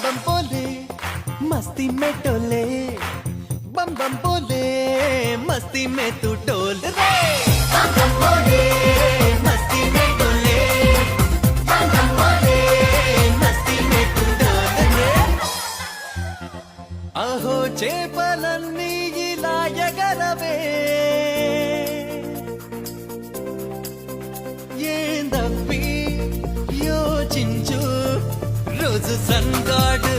बम बोले मस्ती में डोले बम बम बोले मस्ती में तू डोल रे बम बम बोले मस्ती में डोले बम बम बोले मस्ती में तू डोल रे अहो చేపలన్నీ ఇలా ఎగరవే ఏందప్పి యోచించు రోజు సన్గాడు